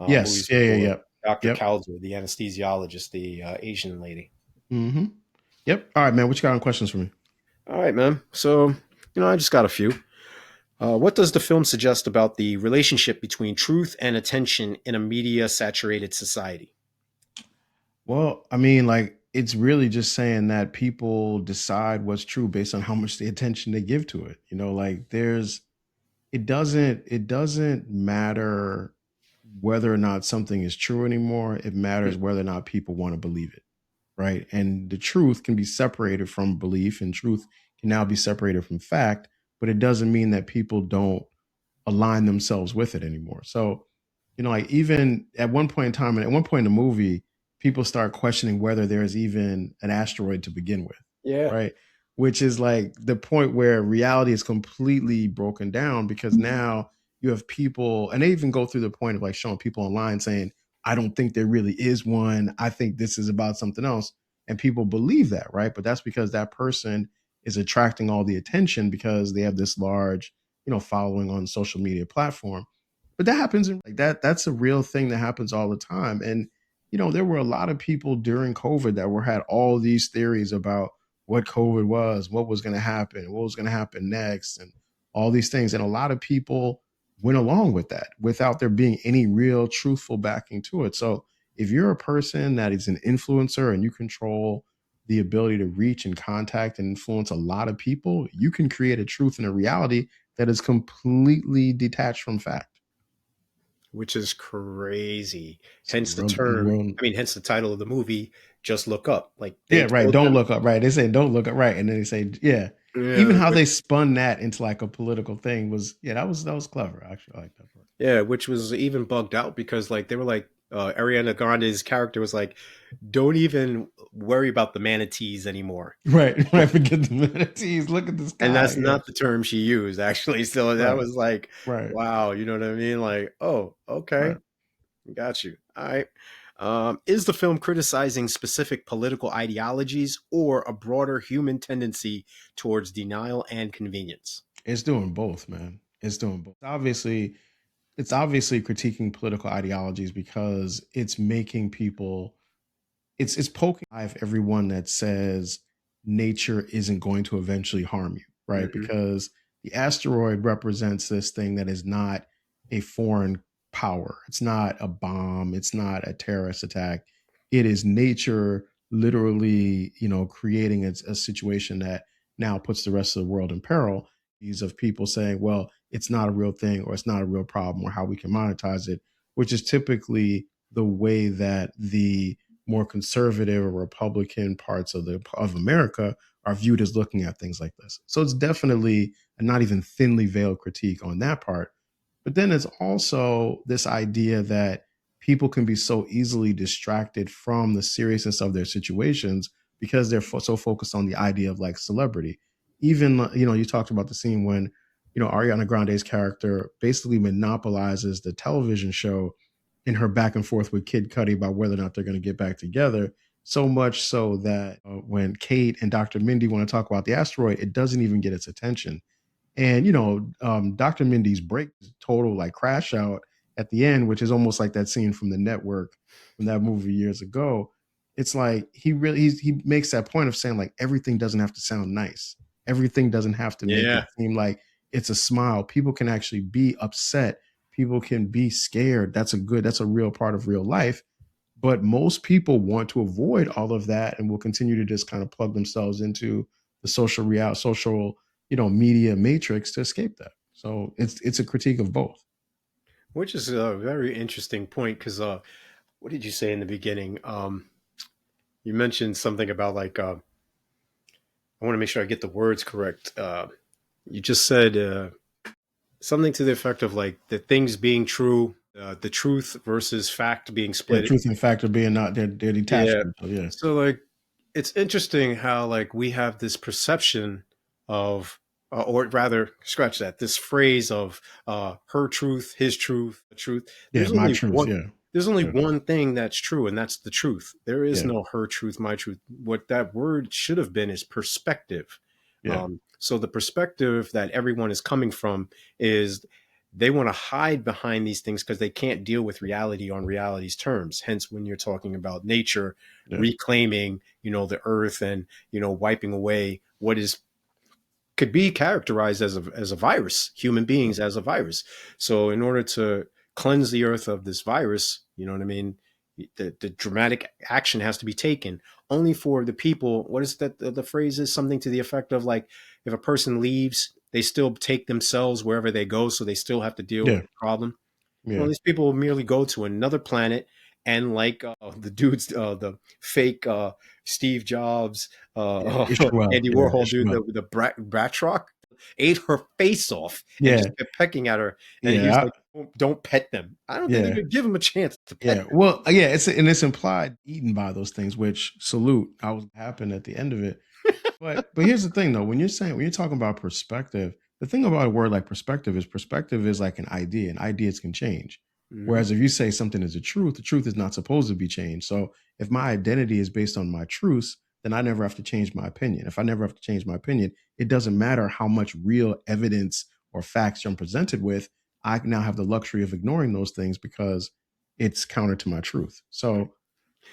Yes. Yeah. Dr. Calder, the anesthesiologist, the Asian lady. Mm-hmm. Yep. All right, man. What you got on questions for me? All right, man. So, I just got a few. What does the film suggest about the relationship between truth and attention in a media-saturated society? Well, I mean, like, it's really just saying that people decide what's true based on how much the attention they give to it. Like, there's it doesn't matter whether or not something is true anymore. It matters whether or not people want to believe it, right? And the truth can be separated from belief, and truth can now be separated from fact, but it doesn't mean that people don't align themselves with it anymore. So, like even at one point in time, and at one point in the movie, people start questioning whether there's even an asteroid to begin with, Yeah. right? Which is like the point where reality is completely broken down, because now you have people, and they even go through the point of like showing people online saying, I don't think there really is one. I think this is about something else. And people believe that, right? But that's because that person is attracting all the attention because they have this large, following on social media platform. But that happens in like that's a real thing that happens all the time. And there were a lot of people during COVID that had all these theories about what COVID was, what was going to happen, what was going to happen next, and all these things. And a lot of people went along with that without there being any real truthful backing to it. So if you're a person that is an influencer and you control the ability to reach and contact and influence a lot of people, you can create a truth and a reality that is completely detached from fact. Which is crazy. So Hence the term. I mean, hence the title of the movie. Just look up. Like they yeah, right. told Don't them. look up. Right. They say don't look up. Right, and then they say yeah. Even Yeah, how they spun that into like a political thing was that was clever. Actually, I like that part. yeah, which was even bugged out because like they were like Ariana Grande's character was like, don't even worry about the manatees anymore. Right. Right. Forget the manatees. Look at the And sky. that's Yeah. not the term she used actually. So that Right. was like, Right. wow, you know what I mean? Like, oh, okay, Right. got you. All right. Is the film criticizing specific political ideologies or a broader human tendency towards denial and convenience? It's doing both, man. It's doing both. It's obviously critiquing political ideologies because it's making people it's poking live everyone that says nature isn't going to eventually harm you, right? Hmm. Because the asteroid represents this thing that is not a foreign power. It's not a bomb. It's not a terrorist attack. It is nature literally, creating a situation that now puts the rest of the world in peril. These of people saying, well, it's not a real thing or it's not a real problem or how we can monetize it, which is typically the way that the more conservative or Republican parts of America are viewed as looking at things like this. So it's definitely a not even thinly veiled critique on that part. But then it's also this idea that people can be so easily distracted from the seriousness of their situations because they're so focused on the idea of like celebrity. Even you talked about the scene when Ariana Grande's character basically monopolizes the television show in her back and forth with Kid Cudi about whether or not they're going to get back together. So much so that when Kate and Dr. Mindy want to talk about the asteroid, it doesn't even get its attention. And Dr. Mindy's break total like crash out at the end, which is almost like that scene from The Network from that movie years ago. It's like he makes that point of saying like everything doesn't have to sound nice. Everything doesn't have to make it Yeah. seem like it's a smile. People can actually be upset. People can be scared. That's a real part of real life. But most people want to avoid all of that and will continue to just kind of plug themselves into the social media matrix to escape that. So it's a critique of both. Which is a very interesting point because what did you say in the beginning? You mentioned something about like I want to make sure I get the words correct. You just said something to the effect of like the things being true, the truth versus fact being Yeah, split. truth and fact are being not they're detached Yeah. from each other. Yeah. So like it's interesting how like we have this perception of or rather scratch that this phrase of her truth, his truth, the truth. Yeah, There's my only truth. one Yeah. there's only Yeah. one thing that's true and that's the truth. There is Yeah. no her truth, my truth. What that word should have been is perspective. Yeah. So the perspective that everyone is coming from is they want to hide behind these things because they can't deal with reality on reality's terms. Hence, when you're talking about nature Yeah. reclaiming, the earth and, wiping away what is could be characterized as a virus, human Yeah. beings as a virus. So in order to cleanse the earth of this virus, you know what I mean? The dramatic action has to be taken only for the people. What is that? The phrase is something to the effect of like, if a person leaves they still take themselves wherever they go, so they still have to deal with the problem. Yeah. These people will merely go to another planet and like the dudes, the fake Steve Jobs, Andy Warhol dude, the Bratrock, ate her face off and just kept pecking at her. And he was like, "Don't pet them." I don't think they could give him a chance to pet them. Well, it's implied eaten by those things, which salute. I was happen at the end of it. But here's the thing, though. When you're talking about perspective, the thing about a word like perspective is like an idea, and ideas can change. Mm-hmm. Whereas if you say something is the truth is not supposed to be changed. So if my identity is based on my truths, then I never have to change my opinion. If I never have to change my opinion, it doesn't matter how much real evidence or facts I'm presented with. I now have the luxury of ignoring those things because it's counter to my truth. So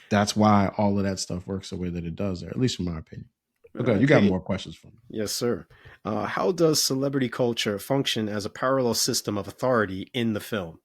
that's why all of that stuff works the way that it does there, at least in my opinion. Okay, you got more questions for me. Yes, sir. How does celebrity culture function as a parallel system of authority in the film?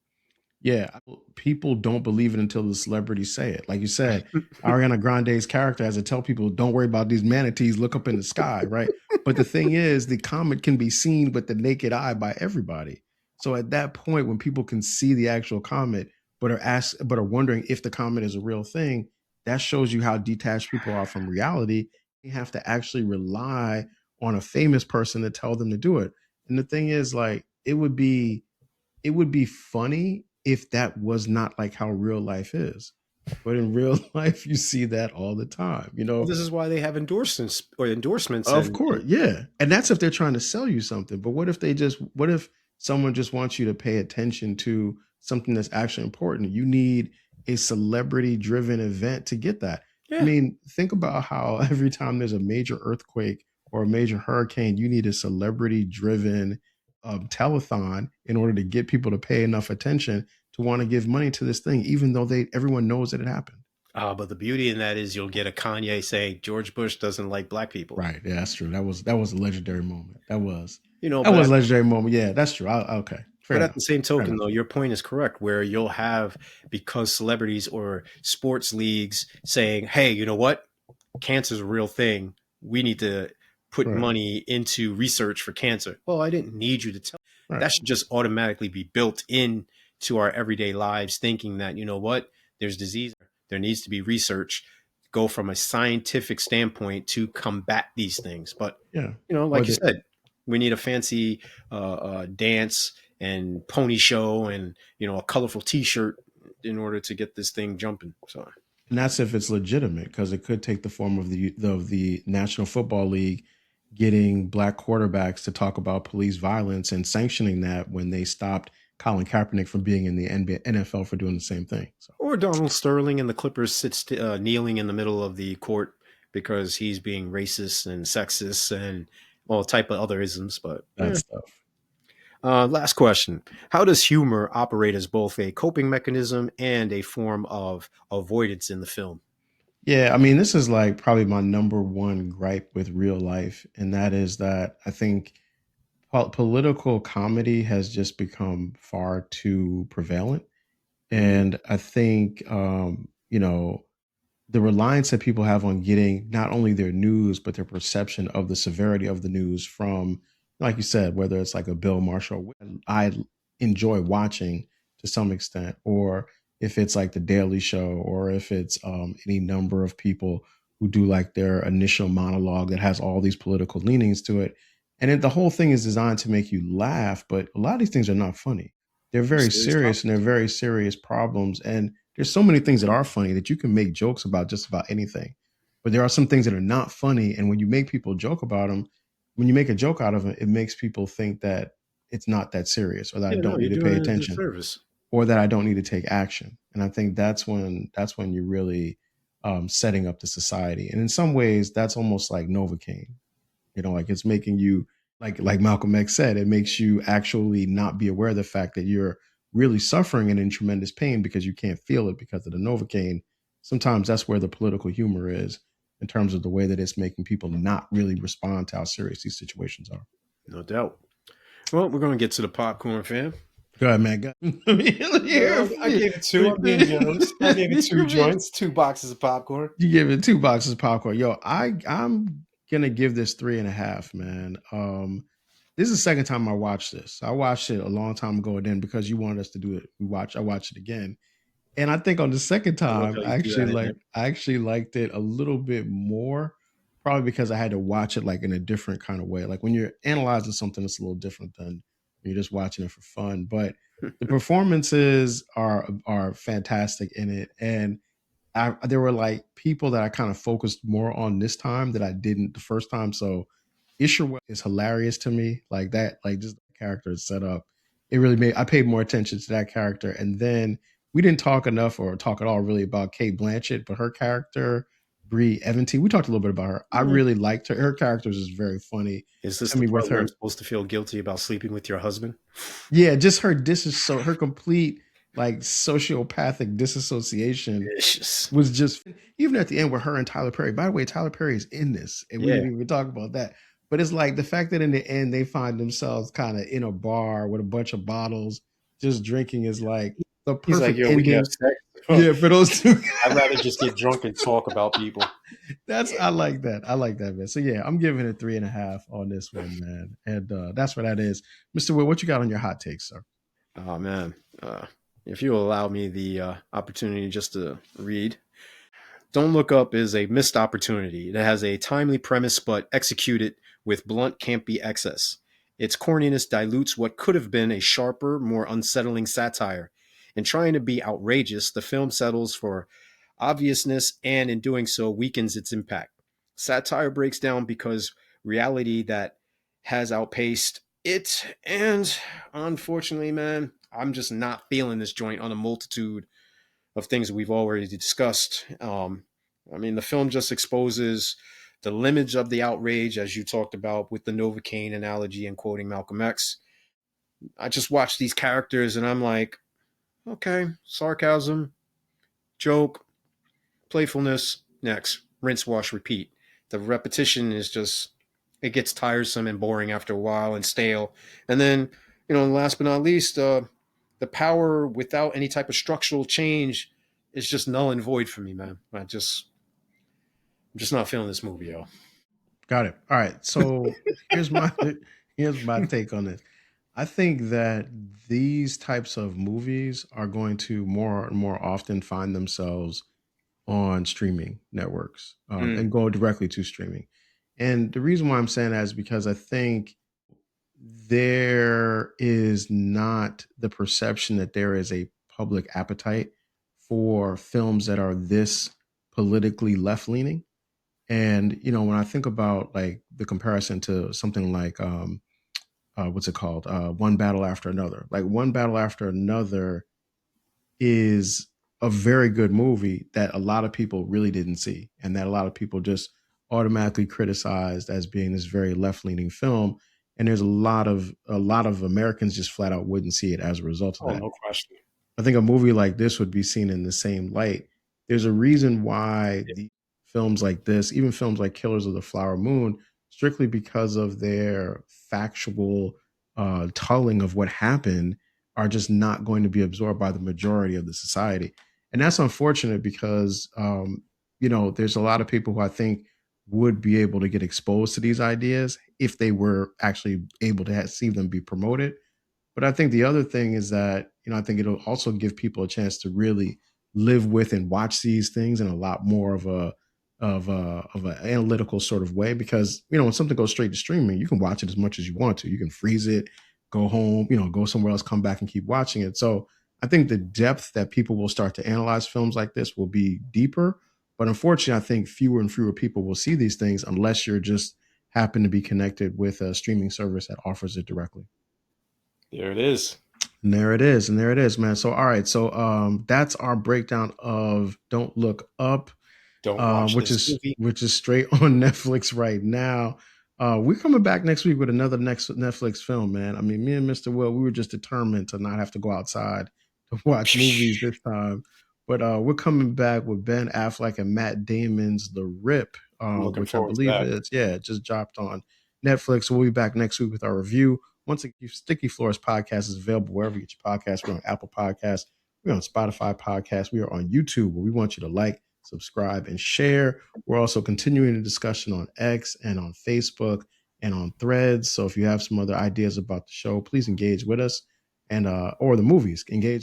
Yeah, people don't believe it until the celebrities say it. Like you said, Ariana Grande's character has to tell people, don't worry about these manatees, look up in the sky, right? But the thing is, the comet can be seen with the naked eye by everybody. So at that point, when people can see the actual comet, but are wondering if the comet is a real thing, that shows you how detached people are from reality. You have to actually rely on a famous person to tell them to do it. And the thing is, like, it would be funny if that was not like how real life is. But in real life, you see that all the time. Well, this is why they have endorsements. Of course, yeah. And that's if they're trying to sell you something. But what if someone just wants you to pay attention to something that's actually important? You need a celebrity-driven event to get that. Yeah. I mean, think about how every time there's a major earthquake or a major hurricane, you need a celebrity-driven telethon in order to get people to pay enough attention to want to give money to this thing, even though everyone knows that it happened. But the beauty in that is you'll get a Kanye say George Bush doesn't like black people. Right. Yeah, that's true. That was a legendary moment. That was a legendary moment. Yeah, that's true. Okay. But at the same token, though, your point is correct, where you'll have, because celebrities or sports leagues saying, hey, you know what? Cancer's a real thing. We need to put money into research for cancer. Well, I didn't need you to tell. Right. That should just automatically be built in to our everyday lives, thinking that, you know what? There's disease. There needs to be research, go from a scientific standpoint to combat these things. But, like you said, we need a fancy dance and pony show and, a colorful T-shirt in order to get this thing jumping. So, and that's if it's legitimate, because it could take the form of the National Football League getting black quarterbacks to talk about police violence and sanctioning that when they stopped Colin Kaepernick from being in the NFL for doing the same thing. So. Or Donald Sterling and the Clippers sits kneeling in the middle of the court because he's being racist and sexist and all type of other isms. But that stuff. Last question. How does humor operate as both a coping mechanism and a form of avoidance in the film? Yeah, I mean, this is like probably my number one gripe with real life. And that is that I think political comedy has just become far too prevalent. And I think, the reliance that people have on getting not only their news, but their perception of the severity of the news from, like you said, whether it's like a Bill Marshall, I enjoy watching to some extent, or if it's like the Daily Show, or if it's any number of people who do like their initial monologue that has all these political leanings to it. And the whole thing is designed to make you laugh, but a lot of these things are not funny. They're very serious and they're very serious problems. And there's so many things that are funny that you can make jokes about just about anything. But there are some things that are not funny. And when you make people joke about them, when you make a joke out of it, it makes people think that it's not that serious, or that I don't need to pay attention, or that I don't need to take action. And I think that's when you're really setting up the society. And in some ways, that's almost like Novocaine. Like it's making you, like Malcolm X said, it makes you actually not be aware of the fact that you're really suffering and in tremendous pain because you can't feel it because of the Novocaine. Sometimes that's where the political humor is, in terms of the way that it's making people not really respond to how serious these situations are. No doubt. Well, we're going to get to the popcorn, fam. Go ahead, man. I gave it two. I'm being generous. I gave it 2 joints, 2 boxes of popcorn. You gave it 2 boxes of popcorn. Yo, I'm gonna give this 3.5, man. This is the second time I watched this. I watched it a long time ago, and then because you wanted us to do it, I watched it again. And I think on the second I love time, how you do that in there. I actually liked it a little bit more, probably because I had to watch it like in a different kind of way. Like when you're analyzing something, it's a little different than when you're just watching it for fun. But the performances are fantastic in it, and there were like people that I kind of focused more on this time that I didn't the first time. So Isherwell is hilarious to me. Like that, like just the character is set up. It really made I paid more attention to that character. And then we didn't talk enough or talk at all really about Kate Blanchett, but her character, Brie Eventy, we talked a little bit about her. I really liked her. Her character is very funny. Is this I the mean, with part where I'm her, supposed to feel guilty about sleeping with your husband? yeah, just her her complete like sociopathic disassociation Vicious. was just even at the end with her and Tyler Perry. By the way, Tyler Perry is in this, and we Yeah. didn't even talk about that. But it's like the fact that in the end they find themselves kind of in a bar with a bunch of bottles, just drinking is like the He's like, perfect yo, we can have ending. sex. Yeah, for those two. I'd rather just get drunk and talk about people. I like that. I like that, man. So yeah, I'm giving it 3.5 on this one, man. And that's what that is. Mr. Will, what you got on your hot takes, sir? Oh man. If you allow me the opportunity just to read. Don't Look Up is a missed opportunity. It has a timely premise, but executed with blunt, campy excess. Its corniness dilutes what could have been a sharper, more unsettling satire. In trying to be outrageous, the film settles for obviousness and, in doing so, weakens its impact. Satire breaks down because reality that has outpaced it, and unfortunately, man, I'm just not feeling this joint on a multitude of things we've already discussed. I mean, the film just exposes the limits of the outrage, as you talked about with the Novocaine analogy and quoting Malcolm X. I just watch these characters and I'm like, okay, sarcasm, joke, playfulness, next, rinse, wash, repeat. The repetition is just, it gets tiresome and boring after a while and stale. And then, last but not least, the power without any type of structural change is just null and void for me, man. I'm just not feeling this movie, yo. Got it. All right. So here's my here's my take on this. I think that these types of movies are going to more and more often find themselves on streaming networks and go directly to streaming. And the reason why I'm saying that is because I think there is not the perception that there is a public appetite for films that are this politically left leaning. And when I think about like the comparison to something like what's it called? One Battle After Another. Like One Battle After Another is a very good movie that a lot of people really didn't see, and that a lot of people just automatically criticized as being this very left leaning film. And there's a lot of Americans just flat out wouldn't see it as a result of Oh, that. no question. I think a movie like this would be seen in the same light. There's a reason why the films like this, even films like Killers of the Flower Moon, strictly because of their factual telling of what happened, are just not going to be absorbed by the majority of the society. And that's unfortunate because, there's a lot of people who I think would be able to get exposed to these ideas if they were actually able to see them be promoted. But I think the other thing is that, I think it'll also give people a chance to really live with and watch these things in a lot more of an analytical sort of way. Because, when something goes straight to streaming, you can watch it as much as you want to. You can freeze it, go home, go somewhere else, come back and keep watching it. So I think the depth that people will start to analyze films like this will be deeper. But unfortunately, I think fewer and fewer people will see these things unless you're just happen to be connected with a streaming service that offers it directly. There it is. And there it is. And there it is, man. So, all right. So, that's our breakdown of Don't Look Up, Don't watch which this is movie. straight on Netflix right now. We're coming back next week with another next Netflix film, man. I mean, me and Mr. Will, we were just determined to not have to go outside to watch movies this time. But we're coming back with Ben Affleck and Matt Damon's The Rip, I'm looking which I forward to believe that. is, yeah, it just dropped on Netflix. So we'll be back next week with our review. Once again, Sticky Floors podcast is available wherever you get your podcasts. We're on Apple Podcasts. We're on Spotify Podcasts. We are on YouTube, where we want you to like, subscribe, and share. We're also continuing the discussion on X and on Facebook and on Threads. So if you have some other ideas about the show, please engage with us, and or the movies, engage